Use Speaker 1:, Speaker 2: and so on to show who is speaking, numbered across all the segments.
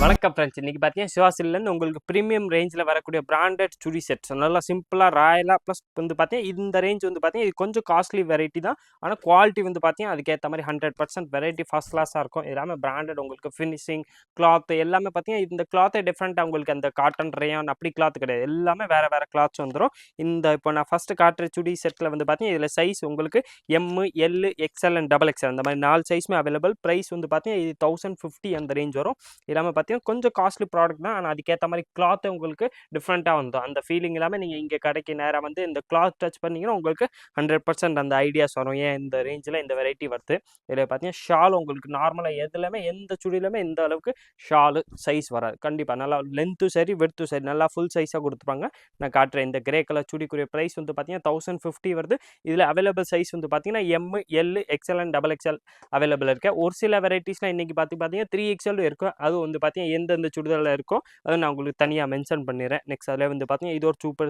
Speaker 1: வணக்கம் ஃப்ரெண்ட்ஸ். இன்னைக்கு பார்த்தீங்கன்னா சிவாசிலேருந்து உங்களுக்கு ப்ரீமியம் ரேஞ்சில் வரக்கூடிய பிராண்டட் சுடி செட்ஸ் நல்லா சிம்பிளாக ராயலாக ப்ளஸ் வந்து பார்த்தீங்கன்னா இந்த ரேஞ்ச் வந்து பார்த்தீங்கன்னா இது கொஞ்சம் காஸ்ட்லி வெரைட்டி தான். ஆனால் குவாலிட்டி வந்து பார்த்தீங்கன்னா அதுக்கேற்ற மாதிரி 100% வெரைட்டி ஃபர்ஸ்ட் கிளாஸாக இருக்கும். எல்லாமே பிராண்டட் உங்களுக்கு ஃபினிஷிங் கிளாத் எல்லாமே பார்த்தீங்கன்னா இந்த கிளாத்தே டிஃப்ரெண்ட்டாக உங்களுக்கு அந்த காட்டன் ரேயான் அப்படி கிளாத் கிடையாது. எல்லாமே வேறு வேறு கிளாத்ஸ் வந்துடும். இந்த இப்போ நான் ஃபஸ்ட்டு காட்டுற சுடி செட்டில் வந்து பார்த்தீங்கன்னா இதில் சைஸ் உங்களுக்கு M L XL and double XL அந்த மாதிரி 4 சைஸுமே அவைலபிள். ப்ரைஸ் வந்து பார்த்தீங்கன்னா இது 1050 அந்த ரேஞ்ச் வரும். எல்லாமே பார்த்தீங்கன்னா கொஞ்சம் காஸ்ட்லி ப்ராடக்ட் தான். ஆனால் அதுக்கேற்ற மாதிரி கிளாத் உங்களுக்கு டிஃப்ரெண்ட்டாக வந்துடும். அந்த ஃபீலிங் இல்லாமல் நீங்கள் இங்கே கடைக்கு நேராக வந்து இந்த கிளாத் டச் பண்ணிங்கன்னா உங்களுக்கு 100% அந்த ஐடியாஸ் வரும். ஏன் இந்த ரேஞ்சில் இந்த வெரைட்டி வருது. இதில் பார்த்தீங்கன்னா ஷால் உங்களுக்கு நார்மலாக எதுலையுமே எந்த சுடியிலுமே இந்த அளவுக்கு ஷாலு சைஸ் வராது. கண்டிப்பாக நல்லா லென்த்தும் சரி விட்த்தும் சரி நல்லா ஃபுல் சைஸாக கொடுத்துருப்பாங்க. நான் காட்டுறேன் இந்த கிரே கலர் சுடிக்குரிய ப்ரைஸ் வந்து பார்த்தீங்கன்னா 1050 வருது. இதில் அவைலபிள் சைஸ் வந்து பார்த்தீங்கன்னா M L XL and double XL available இருக்குது. ஒரு சில வெரைட்டிஸ்லாம் இன்றைக்கி பார்த்தீங்கன்னா 3XL இருக்கும். அது வந்து பார்த்தீங்கன்னா எந்தெந்த சுடிதாரில் இருக்கோ அதை நான் உங்களுக்கு தனியாக மென்ஷன் பண்ணிடுறேன். நெக்ஸ்ட் அதில் வந்து பார்த்தீங்கன்னா இது ஒரு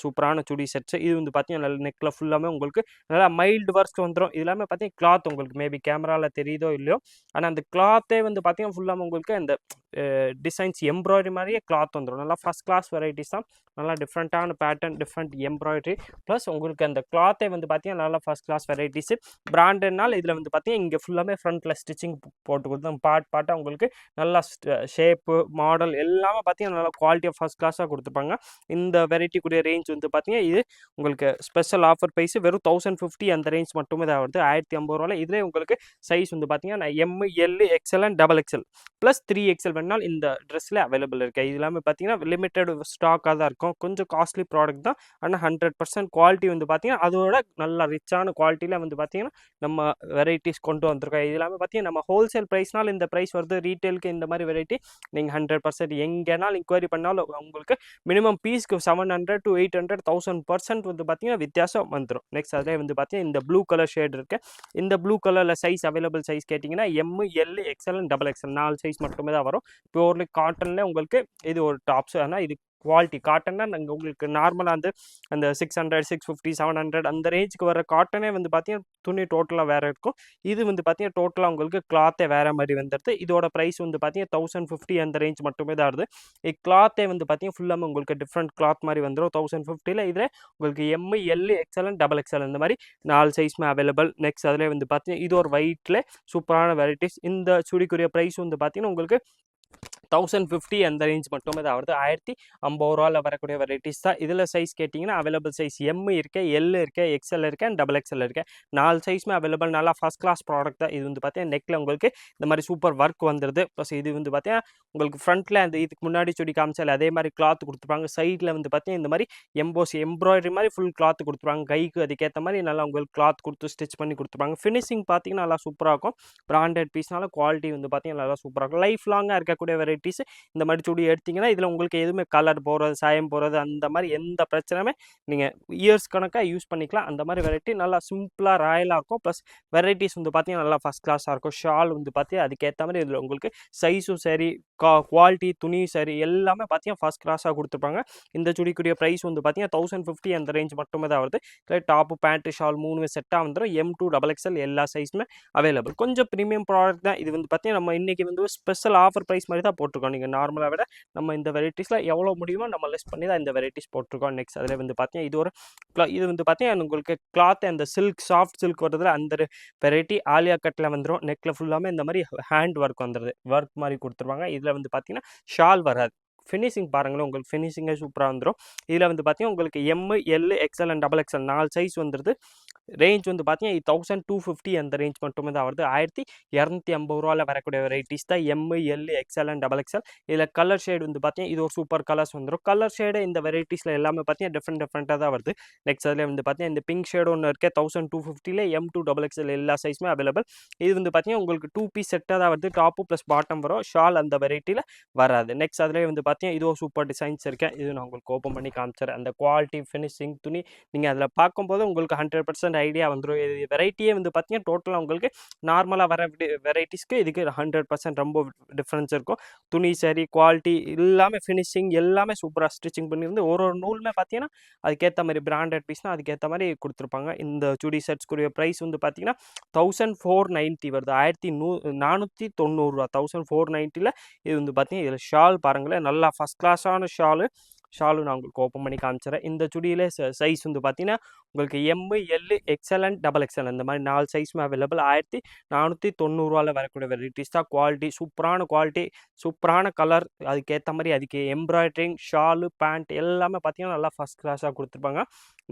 Speaker 1: சூப்பரான சுடி செட்ஸ். இது வந்து பார்த்தீங்கன்னா நல்ல நெக்கில் ஃபுல்லாமே உங்களுக்கு நல்லா மைல்டு ஒர்க்ஸ் வந்துடும். இது எல்லாமே பார்த்தீங்கன்னா கிளாத் உங்களுக்கு மேபி கேமராவில் தெரியுதோ இல்லையோ, ஆனால் அந்த கிளாத்தே வந்து பார்த்தீங்கன்னா ஃபுல்லாமே உங்களுக்கு அந்த டிசைன்ஸ் எம்ப்ராய்டரி மாதிரியே கிளாத் வந்துடும். நல்லா ஃபஸ்ட் கிளாஸ் வெரைட்டிஸ் தான். நல்லா டிஃப்ரெண்ட்டான பேட்டர்ன் டிஃப்ரெண்ட் எம்ப்ராய்டரி ப்ளஸ் உங்களுக்கு அந்த கிளாத்தே வந்து பார்த்தீங்கன்னா நல்லா ஃபஸ்ட் கிளாஸ் வெரைட்டிஸு. பிராண்டட்னால இதில் வந்து பார்த்தீங்கன்னா இங்கே ஃபுல்லாமே ஃப்ரண்ட்டில் ஸ்டிச்சிங் போட்டு கொடுத்து பார்ட்டாக உங்களுக்கு நல்லா ஷேப்பு மாடல் எல்லாமே பார்த்தீங்கன்னா நல்லா குவாலிட்டியாக ஃபஸ்ட் கிளாஸாக கொடுத்துருப்பாங்க. இந்த வெரைட்டிக்குரிய ரேஞ்ச் வந்து பார்த்தீங்கன்னா இது உங்களுக்கு ஸ்பெஷல் ஆஃபர் ப்ரைஸ் வெறும் 1050 அந்த ரேஞ்ச் மட்டுமே தான் வருது. 1050 ரூபாயில் இதிலே உங்களுக்கு சைஸ் வந்து பார்த்தீங்கன்னா M L XL and double XL plus 3XL வேணால் இந்த ட்ரெஸ்ஸில் அவைலபிள் இருக்குது. இது எல்லாமே பார்த்தீங்கன்னா லிமிட்டட் ஸ்டாக்காக தான் இருக்கும். கொஞ்சம் காஸ்ட்லி ப்ராடக்ட் தான். ஆனால் 100% குவாலிட்டி வந்து பார்த்தீங்கன்னா அதோட நல்ல ரிச்சான குவாலிட்டியில் வந்து பார்த்தீங்கன்னா நம்ம வெரைட்டிஸ் கொண்டு வந்திருக்கோம். இது எல்லாமே பார்த்தீங்கன்னா நம்ம ஹோல்சேல் ப்ரைஸ்னால் இந்த ப்ரைஸ் வருது. ரீட்டெயிலுக்கு இந்த மாதிரி வெரைட்டி நீங்கள் 100% எங்கேனாலும் இன்கொயரி பண்ணாலும் உங்களுக்கு மினிமம் பீஸ்க்கு 700 to 800 1000% வந்து பார்த்தீங்கன்னா வித்தியாசம் வந்துடும். நெக்ஸ்ட் அதிலே வந்து பார்த்தீங்கன்னா இந்த ப்ளூ கலர் ஷேட் இருக்குது. இந்த ப்ளூ கலரில் சைஸ் அவைலபிள் சைஸ் கேட்டிங்கன்னா M L XL and double XL 4 size மட்டுமே தான் வரும். பியூர்லி காட்டனில் உங்களுக்கு இது ஒரு டாப்ஸ். ஆனால் இது குவாலிட்டி காட்டன்னா நாங்கள் உங்களுக்கு நார்மலாக வந்து அந்த 600 650 700 அந்த ரேஞ்சுக்கு வர காட்டனே வந்து பார்த்தீங்கன்னா துணி டோட்டலாக வேறு இருக்கும். இது வந்து பார்த்தீங்கன்னா டோட்டலாக உங்களுக்கு கிளாத்தே வேறு மாதிரி வந்துடுது. இதோட ப்ரைஸ் வந்து பார்த்தீங்கன்னா 1050 அந்த ரேஞ்ச் மட்டுமே தான் வருது. கிளாத்தே வந்து பார்த்தீங்கன்னா ஃபுல்லாக உங்களுக்கு டிஃப்ரெண்ட் கிளாத் மாதிரி வந்துடும் 1050. இதில் உங்களுக்கு M L XL and double XL இந்த மாதிரி 4 சைஸுமே அவைலபிள். நெக்ஸ்ட் அதிலே வந்து பார்த்தீங்கன்னா இது ஒரு ஒயிட்டில் சூப்பரான வெரைட்டிஸ். இந்த சுடிக்குரிய ப்ரைஸ் வந்து பார்த்தீங்கன்னா உங்களுக்கு 1050 அந்த ரேஞ்ச் மட்டுமே தான் வருது. 1050 ரூபாயில் வரக்கூடிய வெரைட்டிஸ் தான். இதில் சைஸ் கேட்டிங்கன்னா அவைலபிள் சைஸ் எம்மு இருக்குது எல்லு இருக்குது எக்ஸ்எல் இருக்குது அண்ட் டபுள் எக்ஸ்எல் இருக்குது. 4 சைஸுமே அவைலபிள். நல்லா ஃபஸ்ட் கிளாஸ் ப்ராடக்ட் தான். இது வந்து பார்த்தீங்கன்னா நெக்கில் உங்களுக்கு இந்த மாதிரி சூப்பர் ஒர்க் வந்துடுது. ப்ளஸ் இது வந்து பார்த்தீங்கன்னா உங்களுக்கு ஃப்ரண்ட்டில் அந்த இதுக்கு முன்னாடி சுடி காமிச்சால் அதே மாதிரி கிளாத் கொடுத்துருப்பாங்க. சைடில் வந்து பார்த்தீங்கன்னா இந்த மாதிரி எம்ப்ராய்டரி மாதிரி ஃபுல் கிளாத் கொடுத்துருப்பாங்க. கைக்கு அதுக்கேற்ற மாதிரி நல்லா உங்களுக்கு கிளாத் கொடுத்து ஸ்டிச் பண்ணி கொடுத்துருப்பாங்க. ஃபினிஷிங் பார்த்தீங்கன்னா நல்லா சூப்பராக இருக்கும். பிராண்டட் பீஸ்னால குவாலிட்டி வந்து பார்த்தீங்கன்னா நல்லா சூப்பராக இருக்கும். லைஃப் லாங்காக இருக்கக்கூடிய வெரைட்டிஸ் இந்த மாதிரி சுடி எடுத்திங்கன்னா இதில் உங்களுக்கு எதுவுமே கலர் போகிறது சாயம் போகிறது அந்த மாதிரி எந்த பிரச்சனையுமே நீங்கள் இயர்ஸ் கணக்காக யூஸ் பண்ணிக்கலாம். அந்த மாதிரி வெரைட்டி நல்லா சிம்பிளாக ராயலாக இருக்கும். ப்ளஸ் வெரைட்டிஸ் வந்து பார்த்தீங்கன்னா நல்லா ஃபஸ்ட் கிளாஸாக இருக்கும். ஷால் வந்து பார்த்தீங்கன்னா அதுக்கேற்ற மாதிரி இதில் உங்களுக்கு சைஸும் சரி குவாலிட்டி துணி சரி எல்லாமே பார்த்தீங்கன்னா ஃபஸ்ட் கிளாஸாக கொடுத்துருப்பாங்க. இந்த சுடிக்குரிய ப்ரைஸ் வந்து பார்த்தீங்கன்னா 1050 அந்த ரேஞ்ச் மட்டுமே தான் வருது. டாப்பு பேண்ட்டு ஷால் 3 செட்டாக வந்துடும். M2 டபுள் எக்ஸ்எல் எல்லா சைஸுமே அவைலபிள். கொஞ்சம் ப்ரீமியம் ப்ராடக்ட் தான். இது வந்து பார்த்தீங்கன்னா நம்ம இன்றைக்கி வந்து ஸ்பெஷல் ஆஃபர் ப்ரைஸ் மாதிரி தான் போட்டிருக்கோம். நீங்கள் நார்மலாக விட நம்ம இந்த வெரைட்டிஸில் எவ்வளோ முடியுமோ நம்ம லெஸ் பண்ணி தான் இந்த வெரைட்டிஸ் போட்டிருக்கோம். நெக்ஸ்ட் அதில் வந்து பார்த்தீங்கன்னா இது வந்து பார்த்தீங்கன்னா உங்களுக்கு கிளாத் அந்த சில்க் சாஃப்ட் சில்க் வரதுல அந்த வெரைட்டி ஆலியா கட்டில் வந்துடும். நெக்கில் ஃபுல்லாமே இந்த மாதிரி ஹேண்ட் ஒர்க் வந்துடுது. ஒர்க் மாதிரி கொடுத்துருவாங்க. இதில் வந்து பார்த்தீங்கன்னா ஷால் வராது. ஃபினிஷிங் பாருங்களேன் உங்களுக்கு ஃபினிஷிங்கே சூப்பராக வந்துடும். இதில் வந்து பார்த்தீங்கன்னா உங்களுக்கு M L XL and double XL 4 size வந்துடுது. ரேஞ்ச் வந்து பார்த்தீங்கன்னா 1250 அந்த ரேஞ்ச் மட்டுமே தான் வருது. 1250 ரூபாயில் வரக்கூடிய வெரைட்டிஸ் தான் M L XL and double XL. இதில் கலர் ஷேடு வந்து பார்த்தீங்கன்னா இது ஒரு சூப்பர் கலர்ஸ் வந்துடும். கலர் ஷேடு இந்த வெரைட்டிஸில் எல்லாமே பார்த்தீங்கன்னா டிஃப்ரெண்ட்டாக தான் வருது. நெக்ஸ்ட் அதில் வந்து பார்த்தீங்கன்னா இந்த பிங்க் ஷேடு ஒன்று இருக்குது 1250 M2 டபுள் எக்ஸ்எல் எல்லா சைஸுமே அவைலபிள். இது வந்து பார்த்தீங்கன்னா உங்களுக்கு 2 பீஸ் செட்டாக தான் வருது. டாப்பு ப்ளஸ் பாட்டம் வரும். ஷால் அந்த வெரைட்டியில் வராது. நெக்ஸ்ட் அதிலே வந்து பார்த்தீங்கன்னா இது ஒரு சூப்பர் டிசைன்ஸ் இருக்குது. இது நான் உங்களுக்கு ஓப்பன் பண்ணி காமிச்சிடுறேன். அந்த குவாலிட்டி ஃபினிஷிங் துணி நீங்கள் அதில் பார்க்கும்போது உங்களுக்கு 100% 100% ஐடியா வந்துடும். இது வெரைட்டியே வந்து பார்த்தீங்கன்னா டோட்டலாக உங்களுக்கு நார்மலாக வர வெரைட்டிஸ்க்கு இதுக்கு 100% ரொம்ப டிஃப்ரென்ஸ் இருக்கும். துணி சரி குவாலிட்டி எல்லாமே ஃபினிஷிங் எல்லாமே சூப்பராக ஸ்டிச்சிங் பண்ணியிருந்து ஒரு நூலுமே பார்த்தீங்கன்னா அதுக்கேற்ற மாதிரி பிராண்டட் பீஸ்னால் அதுக்கேற்ற மாதிரி கொடுத்துருப்பாங்க. இந்த சுடி செட்ஸ்க்குரிய ப்ரைஸ் வந்து பார்த்தீங்கன்னா 1490 வருது. 1490 1490ல் இது வந்து பார்த்தீங்கன்னா இதில் ஷால் பாருங்களேன், நல்லா ஃபஸ்ட் கிளாஸான ஷாலு நான் உங்களுக்கு ஓப்பன் பண்ணி காமிச்சிடறேன். இந்த சுடியிலே சைஸ் வந்து பார்த்தீங்கன்னா உங்களுக்கு M L XL and XXL இந்த மாதிரி 4 சைஸுமே அவைலபிள். 1490 வரக்கூடிய வெரைட்டிஸ் தான். குவாலிட்டி சூப்பரான குவாலிட்டி, சூப்பரான கலர், அதுக்கேற்ற மாதிரி அதுக்கு எம்ப்ராய்டரிங் ஷாலு பேண்ட் எல்லாமே பார்த்தீங்கன்னா நல்லா ஃபஸ்ட் கிளாஸாக கொடுத்துருப்பாங்க.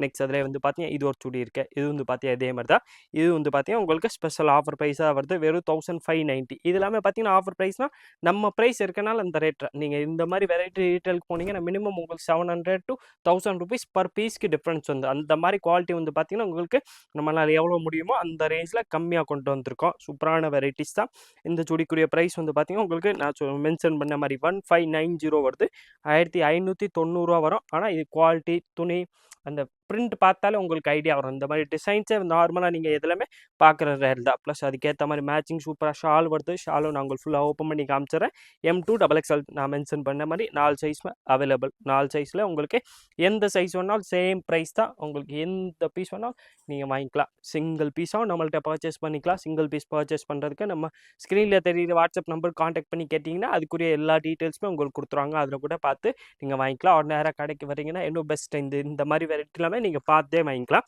Speaker 1: நெக்ஸ்ட் அதில் வந்து பார்த்தீங்கன்னா இது ஒரு சுடி இருக்குது. இது வந்து பார்த்தீங்கன்னா இதே மாதிரி தான். இது வந்து பார்த்தீங்கன்னா உங்களுக்கு ஸ்பெஷல் ஆஃபர் ப்ரைஸாக வருது, வெறும் 1590. இது எல்லாமே பார்த்தீங்கன்னா ஆஃபர் ப்ரைஸ்னால் நம்ம ப்ரைஸ் இருக்கனால இந்த ரேட். நீங்கள் இந்த மாதிரி வெரைட்டி ரீட்டெயிலுக்கு போனீங்கன்னா மினிமம் உங்களுக்கு 700 to 1000 rupees பர் பீஸ்க்கு டிஃப்ரென்ஸ் வந்து அந்த மாதிரி குவாலிட்டி வந்து பார்த்தீங்கன்னா உங்களுக்கு நம்மளால் எவ்வளோ முடியுமோ அந்த ரேஞ்சில் கம்மியாக கொண்டு வந்திருக்கோம். சூப்பரான வெரைட்டிஸ் தான். இந்த சுடிக்குரிய ப்ரைஸ் வந்து பார்த்தீங்கன்னா உங்களுக்கு நான் மென்ஷன் பண்ண மாதிரி 1590 வருது. 1590 வரும். ஆனால் இது குவாலிட்டி துணி அந்த பிரிண்ட் பார்த்தாலே உங்களுக்கு ஐடியா வரும். இந்த மாதிரி டிசைன்ஸே நார்மலாக நீங்கள் எதுலையுமே பார்க்குற ரேர் தான். ப்ளஸ் அதுக்கேற்ற மாதிரி மேட்சிங் சூப்பராக ஷால் வருது. ஷாலும் நான் உங்களுக்கு ஃபுல்லாக ஓப்பன் பண்ணி காமிச்சிடறேன். M2 XXL நான் மென்ஷன் பண்ண மாதிரி 4 சைஸுமே அவைலபிள். 4 சைஸில் உங்களுக்கு எந்த சைஸ் வேணாலும் சேம் ப்ரைஸ் தான். உங்களுக்கு எந்த பீஸ் வேணாலும் நீங்கள் வாங்கிக்கலாம். சிங்கிள் பீஸாகவும் நம்மள்கிட்ட பர்ச்சேஸ் பண்ணிக்கலாம். சிங்கிள் பீஸ் பர்ச்சேஸ் பண்ணுறதுக்கு நம்ம ஸ்க்ரீனில் தெரியுற வாட்ஸ்அப் நம்பர் காண்டாக்ட் பண்ணி கேட்டிங்கன்னா அதுக்குரிய எல்லா டீட்டெயில்ஸுமே உங்களுக்கு கொடுத்துருவாங்க. அதில் கூட பார்த்து நீங்கள் வாங்கிக்கலாம். ஒரு நேராக கடைக்கு வரீங்கன்னா இன்னும் பெஸ்ட். இந்த மாதிரி வெரைட்டி எல்லாமே நீங்கள் பார்த்தே வாங்கிக்கலாம்.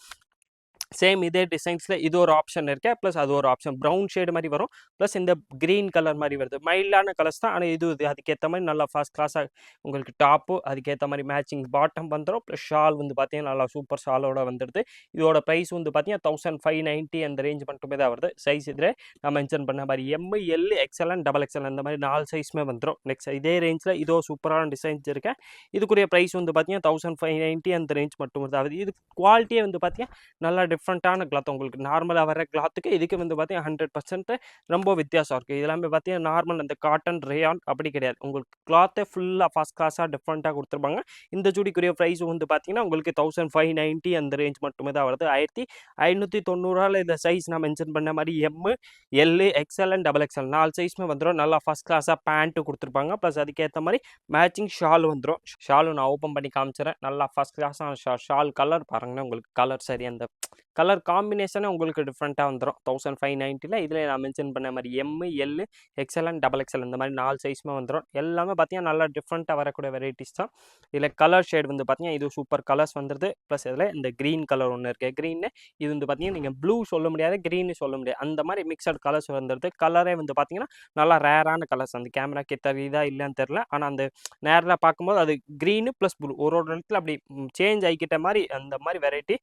Speaker 1: சேம் இதே டிசைன்ஸில் இது ஒரு ஆப்ஷன் இருக்கு. ப்ளஸ் அது ஒரு ஆப்ஷன் ப்ரௌன் ஷேடு மாதிரி வரும். ப்ளஸ் இந்த க்ரீன் கலர் மாதிரி வருது. மைல்டான கலர்ஸ் தான். ஆனால் இது அதுக்கேற்ற மாதிரி நல்லா ஃபர்ஸ்ட் கிளாஸாக உங்களுக்கு டாப்பு அதுக்கேற்ற மாதிரி மேட்சிங் பாட்டம் வந்துடும். ப்ளஸ் ஷால் வந்து பார்த்தீங்கன்னா நல்லா சூப்பர் ஷாலோட வந்துடுது. இதோட ப்ரைஸ் வந்து பார்த்தீங்கன்னா 1590 அந்த ரேஞ்ச் மட்டுமே தான் வருது. சைஸ் இதில் நான் மென்ஷன் பண்ண மாதிரி M L XL and XXL அந்த மாதிரி 4 சைஸுமே வந்துடும். நெக்ஸ்ட் இதே ரேஞ்சில் இதோ சூப்பரான டிசைன்ஸ் இருக்கேன். இதுக்குரிய ப்ரைஸ் வந்து பார்த்தீங்கன்னா 1590 அந்த ரேஞ்ச் மட்டும் வருது. இது குவாலிட்டியே வந்து பார்த்தீங்கன்னா நல்லா டிஃப்ரெண்ட்டான கிளாத். உங்களுக்கு நார்மலாக வர கிளாத்துக்கு இதுக்கு வந்து பார்த்தீங்கன்னா 100% ரொம்ப வித்தியாசம் இருக்குது. இதெல்லாமே பார்த்தீங்கன்னா நார்மல் அந்த காட்டன் ரேயான் அப்படி கிடையாது. உங்களுக்கு கிளாத்தே ஃபுல்லாக ஃபஸ்ட் கிளாஸாக டிஃப்ரெண்ட்டாக கொடுத்துருப்பாங்க. இந்த ஜூடிக்குரிய ப்ரைஸ் வந்து பார்த்தீங்கன்னா உங்களுக்கு 1590 அந்த ரேஞ்ச் மட்டுமே தான் வருது. 1590 இந்த சைஸ் நான் மென்ஷன் பண்ண மாதிரி M L XL and XXL 4 சைஸுமே வந்துடும். நல்லா ஃபஸ்ட் கிளாஸாக பேண்ட்டு கொடுத்துருப்பாங்க. ப்ளஸ் அதுக்கேற்ற மாதிரி மேட்சிங் ஷால் வந்துடும். ஷாலும் நான் ஓப்பன் பண்ணி காமிச்சிடறேன். நல்லா ஃபஸ்ட் கிளாஸான ஷால் கலர் பாருங்கன்னா உங்களுக்கு கலர் சரி அந்த கலர் காம்பினேஷனே உங்களுக்கு டிஃப்ரெண்ட்டாக வந்துடும். 1590 இதில் நான் மென்ஷன் பண்ண மாதிரி M L XL and XXL இந்த மாதிரி 4 சைஸுமே வந்துடும். எல்லாமே பார்த்தீங்கன்னா நல்லா டிஃப்ரெண்ட்டாக வரக்கூடிய வெரைட்டிஸ் தான். இதில் கலர் ஷேட் வந்து பார்த்தீங்கன்னா இது சூப்பர் கலர்ஸ் வந்துடுது. ப்ளஸ் இதில் இந்த க்ரீன் கலர் ஒன்று இருக்குது. க்ரீன்னு இது வந்து பார்த்தீங்கன்னா நீங்கள் ப்ளூ சொல்ல முடியாது, க்ரீன்னு சொல்ல முடியாது, அந்த மாதிரி மிக்சட் கலர்ஸ் வந்துடுது. கலரே வந்து பார்த்தீங்கன்னா நல்லா ரேரான கலர்ஸ். அந்த கேமராக்கு தெரியுதா இல்லைன்னு தெரில. ஆனால் அந்த நேரில் பார்க்கும்போது அது க்ரீனு ப்ளஸ் ப்ளூ ஒரு இடத்துல அப்படி சேஞ்ச் ஆகிக்கிட்ட மாதிரி அந்த மாதிரி வெரைட்டி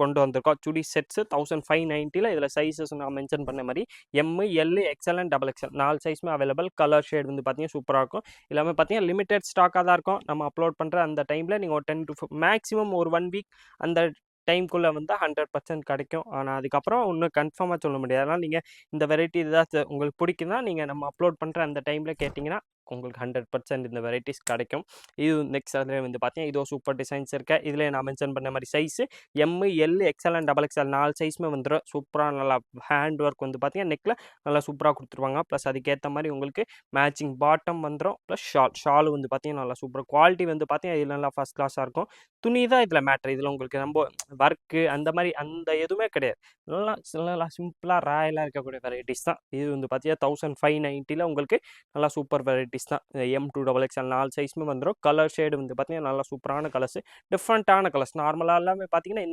Speaker 1: கொண்டு வந்திருக்கோம். சுடி செட்ஸு 1590 இதில் சைஸஸ் நான் மென்ஷன் பண்ண மாதிரி M L XL and XXL 4 சைஸுமே அவைலபிள். கலர் ஷேட் வந்து பார்த்தீங்கன்னா சூப்பராக இருக்கும். எல்லாமே பார்த்தீங்கன்னா லிமிடெட் ஸ்டாக்காக தான் இருக்கும். நம்ம அப்லோட் பண்ணுற அந்த டைமில் நீங்கள் ஒரு 10 to மேக்ஸிமம் ஒரு 1 வீக் அந்த டைம்குள்ளே வந்து 100% கிடைக்கும். ஆனால் அதுக்கப்புறம் இன்னும் கன்ஃபார்மாக சொல்ல முடியாது. அதனால் நீங்கள் இந்த வெரைட்டி ஏதாச்சும் உங்களுக்கு பிடிக்குன்னா நீங்கள் நம்ம அப்லோட் பண்ணுற அந்த டைமில் கேட்டிங்கன்னா உங்களுக்கு 100% இந்த வெரைட்டிஸ் கிடைக்கும். இது நெக்ஸ்ட் அதில் வந்து பார்த்தீங்கன்னா இதோ சூப்பர் டிசைன்ஸ் இருக்கு. இதில் நான் மென்ஷன் பண்ண மாதிரி size M L XL and XXL 4 சைஸுமே வந்துடும். சூப்பராக நல்லா ஹேண்ட் ஒர்க் வந்து பார்த்தீங்கன்னா நெக்கில் நல்லா சூப்பராக கொடுத்துருவாங்க. ப்ளஸ் அதுக்கேற்ற மாதிரி உங்களுக்கு மேட்சிங் பாட்டம் வந்துடும். ப்ளஸ் ஷால் வந்து பார்த்தீங்கன்னா நல்லா சூப்பர் குவாலிட்டி வந்து பார்த்தீங்கன்னா இதில் நல்லா ஃபஸ்ட் கிளாஸாக இருக்கும். துணி தான் இதில் மேட்ரு. இதில் உங்களுக்கு ரொம்ப ஒர்க்கு அந்த மாதிரி அந்த எதுவுமே கிடையாது. நல்லா சிம்பிளாக ராயலாக இருக்கக்கூடிய வெரைட்டிஸ் தான். இது வந்து பார்த்தீங்கன்னா 1590 உங்களுக்கு நல்லா சூப்பர் வெரைட்டிஸ் தான். M2 XXL 4 சைஸுமே வந்துடும். கலர் ஷேடு வந்து பார்த்தீங்கன்னா நல்லா சூப்பரான கலர்ஸ், டிஃப்ரெண்ட்டான கலர்ஸ். நார்மலாக எல்லாமே பார்த்தீங்கன்னா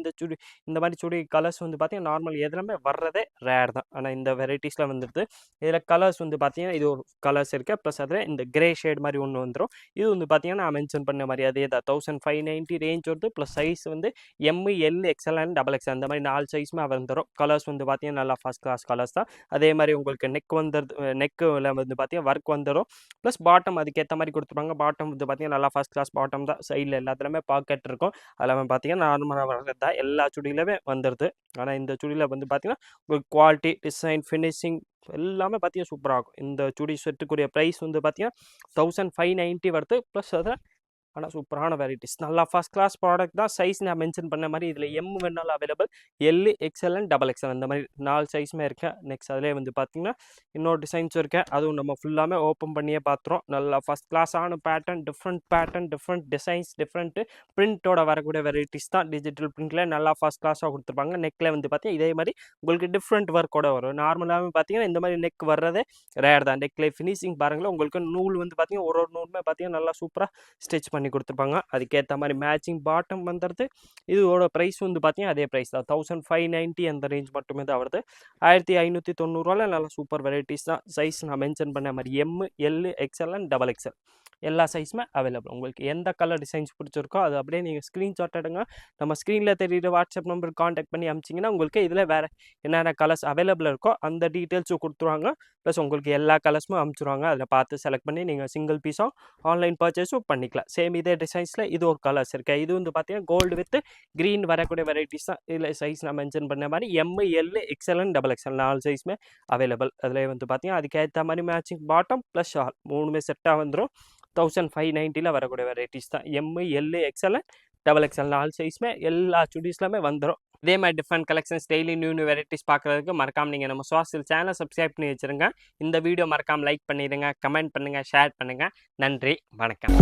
Speaker 1: இந்த மாதிரி சுடி கலர்ஸ் வந்து பார்த்தீங்கன்னா நார்மல் எதுலையுமே வர்றதே ரேர் தான். ஆனால் இந்த வெரைட்டிஸில் வந்துடுது. இதில் கலர்ஸ் வந்து பார்த்தீங்கன்னா இது ஒரு கலர்ஸ் இருக்குது. ப்ளஸ் அதில் இந்த கிரே ஷேட் மாதிரி ஒன்று வந்துடும். இது வந்து பார்த்தீங்கன்னா நான் மென்ஷன் பண்ண மாதிரி அதே தான் 1590 ரேஞ்ச் வருது. ப்ளஸ் சைஸ் வந்து M L XL and XXL அந்த மாதிரி 4 சைஸுமே வந்துடும். கலர்ஸ் வந்து பார்த்தீங்கன்னா நல்லா ஃபஸ்ட் கிளாஸ் கலர்ஸ் தான். அதே மாதிரி உங்களுக்கு நெக் வந்துடுது. நெக்கில் வந்து பார்த்தீங்கன்னா ஒர்க் வந்துடும். ப்ளஸ் பாட்டம் அதுக்கேற்ற மாதிரி கொடுத்துருப்பாங்க. பாட்டம் வந்து பார்த்தீங்கன்னா நல்லா ஃபஸ்ட் கிளாஸ் பாட்டம் தான். சைடில் எல்லாத்துலேயுமே பாக்கெட் இருக்கும். அதெல்லாமே பார்த்தீங்கன்னா நார்மலாக வர்றது தான். எல்லா சுடியிலுமே வந்துடுது. ஆனால் இந்த சுடியில் வந்து பார்த்தீங்கன்னா உங்களுக்கு குவாலிட்டி டிசைன் ஃபினிஷிங் எல்லாமே பார்த்தீங்கன்னா சூப்பராக இருக்கும். இந்த சுடி செட்டுக்குரிய ப்ரைஸ் வந்து பார்த்தீங்கன்னா 1590 வருது. ப்ளஸ் அதில் ஆனால் சூப்பரான வெரைட்டிஸ் நல்லா ஃபஸ்ட் கிளாஸ் ப்ராடக்ட் தான். சைஸ் நான் மென்ஷன் பண்ண மாதிரி இதில் எம் வேணாலும் available, L XL and double XL அந்த மாதிரி 4 சைஸுமே இருக்கேன். நெக்ஸ்ட் அதிலே வந்து பார்த்திங்கன்னா இன்னொரு டிசைன்ஸும் இருக்கேன், அதுவும் நம்ம ஃபுல்லாமே ஓப்பன் பண்ணியே பார்த்துரும். நல்லா ஃபஸ்ட் கிளாஸான பேட்டர்ன், டிஃப்ரெண்ட் டிசைன்ஸ், டிஃப்ரெண்ட்டு பிரிண்ட்டோட வரக்கூடிய வெரைட்டிஸ் தான். டிஜிட்டல் பிரிண்ட்டில் நல்லா ஃபஸ்ட் கிளாஸாக கொடுத்துருப்பாங்க. நெக்கில் வந்து பார்த்தீங்கன்னா இதே மாதிரி உங்களுக்கு டிஃப்ரெண்ட் ஒர்க்கோட வரும். நார்மலாகவே பார்த்தீங்கன்னா இந்த மாதிரி நெக் வர்றதே ரேர் தான். நெக்கில் ஃபினிஷிங் பாருங்களேன், உங்களுக்கு நூல் வந்து பார்த்தீங்கன்னா ஒரு நூலுமே பார்த்தீங்கன்னா நல்லா சூப்பராக ஸ்டிச் பண்ணி கொடுத்துருப்பாங்க. அதுக்கேற்ற மாதிரி மேட்சிங் பாட்டம் வந்துடுது. இதோட ப்ரைஸ் வந்து பார்த்தீங்கன்னா அதே ப்ரைஸ் தான், 1590 அந்த ரேஞ்ச் மட்டுமே தான் வருது. 1590 நல்லா சூப்பர் வெரைட்டிஸ் தான். சைஸ் நான் மென்ஷன் பண்ண மாதிரி M, L, XL and double XL எல்லா சைஸுமே அவைலபிள். உங்களுக்கு எந்த கலர் டிசைன்ஸ் பிடிச்சிருக்கோ அது அப்படியே நீங்கள் ஸ்க்ரீன்ஷாட் எடுங்க, நம்ம ஸ்க்ரீனில் தெரியுற வாட்ஸ்அப் நம்பருக்கு காண்டாக்ட் பண்ணி அனுப்பிச்சிங்கன்னா உங்களுக்கு இதில் வேறு என்னென்ன கலர்ஸ் அவைலபிள் இருக்கோ அந்த டீட்டெயில்ஸும் கொடுத்துருவாங்க. ப்ளஸ் உங்களுக்கு எல்லா கலர்ஸும் அனுப்பிச்சிருவாங்க. அதில் பார்த்து செலக்ட் பண்ணி நீங்கள் சிங்கிள் பீஸாக ஆன்லைன் பர்ச்சேஸும் பண்ணிக்கலாம். சேம் இதே டிசைன்ஸில் இது ஒரு கலர்ஸ் இருக்குது. இது வந்து பார்த்தீங்கன்னா கோல்டு வித் க்ரீன் வரக்கூடிய வெரைட்டிஸ் தான். இதில் சைஸ் நான் மென்ஷன் பண்ண மாதிரி M, L, XL and double XL 4 சைஸுமே அவைலபிள். அதில் வந்து பார்த்தீங்கன்னா அதுக்கேற்ற மாதிரி மேட்சிங் பாட்டம் ப்ளஸ் ஷால் 3மே செட்டாக வந்துடும். 1590 வரக்கூடிய வெரைட்டிஸ் தான். M, L, XL double XL 4 சைஸுமே எல்லா சுடிஸ்லாமே வந்துடும். இதே மாதிரி different collections daily new varieties பார்க்குறதுக்கு மறக்காமல் நீங்கள் நம்ம சுவாசில் சேனல் சப்ஸ்கிரைப் பண்ணி வச்சுருங்க. இந்த வீடியோ மறக்காமல் லைக் பண்ணிடுங்க, கமெண்ட் பண்ணுங்கள், ஷேர் பண்ணுங்கள். நன்றி, வணக்கம்.